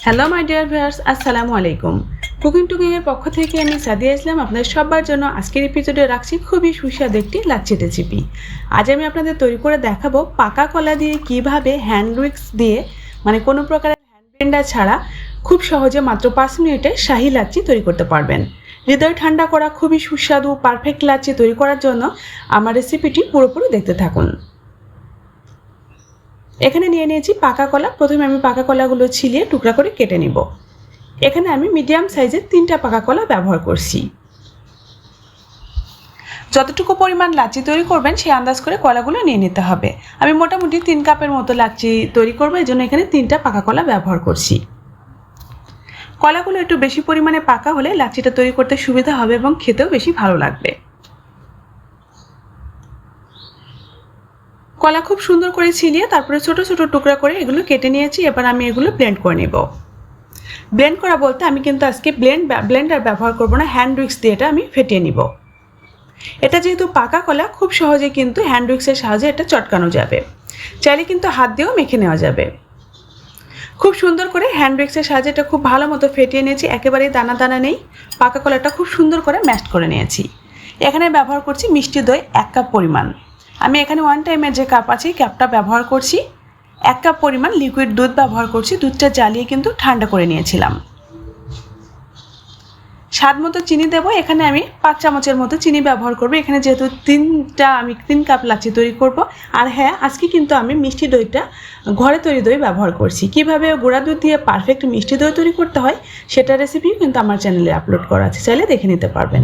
Hello my dear viewers, আসসালামু আলাইকুম। Cooking এর পক্ষ থেকে আমি সাদিয়া ইসলাম আপনাদের সবার জন্য আজকের এপিসোডে রাখছি খুবই সুস্বাদু একটি লাচ্ছি রেসিপি। আজ আমি আপনাদের তৈরি করে দেখাবো পাকা কলা দিয়ে কিভাবে হ্যান্ড উইক্স দিয়ে মানে কোনো প্রকারের হ্যান্ড ব্লেন্ডার ছাড়া খুব সহজে মাত্র 5 মিনিটে শাহী লাচ্ছি তৈরি করতে পারবেন। হৃদয় ঠান্ডা করা খুবই সুস্বাদু পারফেক্ট লাচ্ছি তৈরি করার জন্য আমার রেসিপিটি পুরোপুরি দেখতে থাকুন। এখানে নিয়ে নিয়েছি পাকা কলা। প্রথমে আমি পাকা কলাগুলো ছিলিয়ে টুকরা করে কেটে নিব। এখানে আমি মিডিয়াম সাইজের 3টা পাকা কলা ব্যবহার করছি। যতটুকু পরিমাণ লাচ্ছি তৈরি করবেন সেই আন্দাজ করে কলাগুলো নিয়ে নিতে হবে। আমি মোটামুটি 3 কাপের মতো লাচ্ছি তৈরি করব, এই জন্য এখানে 3টা পাকা কলা ব্যবহার করছি। কলাগুলো একটু বেশি পরিমাণে পাকা হলে লাচ্ছিটা তৈরি করতে সুবিধা হবে এবং খেতেও বেশি ভালো লাগবে। কলা খুব সুন্দর করে ছিলিয়ে তারপরে ছোট ছোট টুকরা করে এগুলো কেটে নিয়েছি। এবার আমি এগুলো ব্লেন্ড করে নেব। ব্লেন্ড করা বলতে আমি কিন্তু আজকে ব্লেন্ডার ব্যবহার করব না, হ্যান্ড উইক্স দিয়ে এটা আমি ফেটিয়ে নিব। এটা যেহেতু পাকা কলা খুব সহজে কিন্তু হ্যান্ড উইক্সের সাহায্যে এটা চটকানো যাবে, চাইলে কিন্তু হাত দিয়েও মেখে নেওয়া যাবে। খুব সুন্দর করে হ্যান্ড উইক্সের সাহায্যে এটা খুব ভালো মতো ফেটিয়ে নিয়েছি, একেবারেই দানা দানা নেই। পাকা কলাটা খুব সুন্দর করে ম্যাশড করে নিয়েছি। এখানে ব্যবহার করছি মিষ্টি দই 1 কাপ পরিমাণ। আমি এখানে 1 টাইমের যে কাপ আছে কাপটা ব্যবহার করছি। 1 কাপ পরিমাণ লিকুইড দুধ ব্যবহার করছি। দুধটা জ্বালিয়ে কিন্তু ঠান্ডা করে নিয়েছিলাম। স্বাদ মতো চিনি দেবো। এখানে আমি 5 চামচের মতো চিনি ব্যবহার করব। এখানে যেহেতু 3 কাপ লাচ্ছি তৈরি করব। আর হ্যাঁ, আজকে কিন্তু আমি মিষ্টি দইটা ঘরে তৈরি দই ব্যবহার করছি। কিভাবে গুঁড়া দুধ দিয়ে পারফেক্ট মিষ্টি দই তৈরি করতে হয় সেটা রেসিপিও কিন্তু আমার চ্যানেলে আপলোড করা আছে, চাইলে দেখে নিতে পারবেন।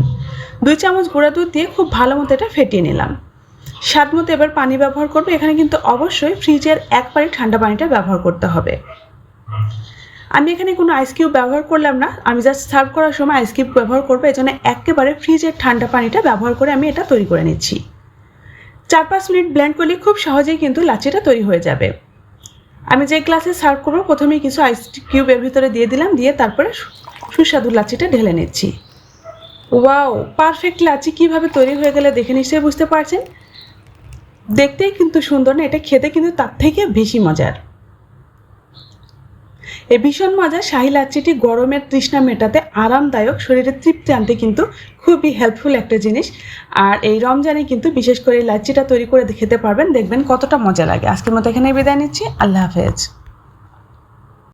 2 চামচ গুঁড়া দুধ দিয়ে খুব ভালো মতো এটা ফেটিয়ে নিলাম। স্বাদ মতো এবার পানি ব্যবহার করবো। এখানে কিন্তু অবশ্যই ফ্রিজের একবারে ঠান্ডা পানিটা ব্যবহার করতে হবে। আমি এখানে কোনো আইস কিউব ব্যবহার করলাম না, আমি জাস্ট সার্ভ করার সময় আইস কিউব ব্যবহার করবো। এই জন্য একেবারে ফ্রিজের ঠান্ডা পানিটা ব্যবহার করে আমি এটা তৈরি করে নিচ্ছি। 4-5 মিনিট ব্লেন্ড করলে খুব সহজেই কিন্তু লাচ্ছিটা তৈরি হয়ে যাবে। আমি যে গ্লাসে সার্ভ করবো প্রথমেই কিছু আইস কিউব এর ভিতরে দিয়ে দিলাম, দিয়ে তারপরে সুস্বাদু লাচ্ছিটা ঢেলে নিচ্ছি। ওয়াও, পারফেক্ট লাচ্ছি কীভাবে তৈরি হয়ে গেলে দেখে নিশ্চয়ই বুঝতে পারছেন। দেখতেই কিন্তু সুন্দর না, এটা খেতে কিন্তু তার থেকে বেশি মজার। এই ভীষণ মজার শাহী লাচ্ছিটি গরমের তৃষ্ণা মেটাতে আরামদায়ক, শরীরে তৃপ্তি আনতে কিন্তু খুবই হেল্পফুল একটা জিনিস। আর এই রমজানে কিন্তু বিশেষ করে লাচ্ছিটা তৈরি করে খেতে পারবেন, দেখবেন কতটা মজা লাগে। আজকের মতো এখানে বিদায় নিচ্ছি। আল্লাহ হাফেজ।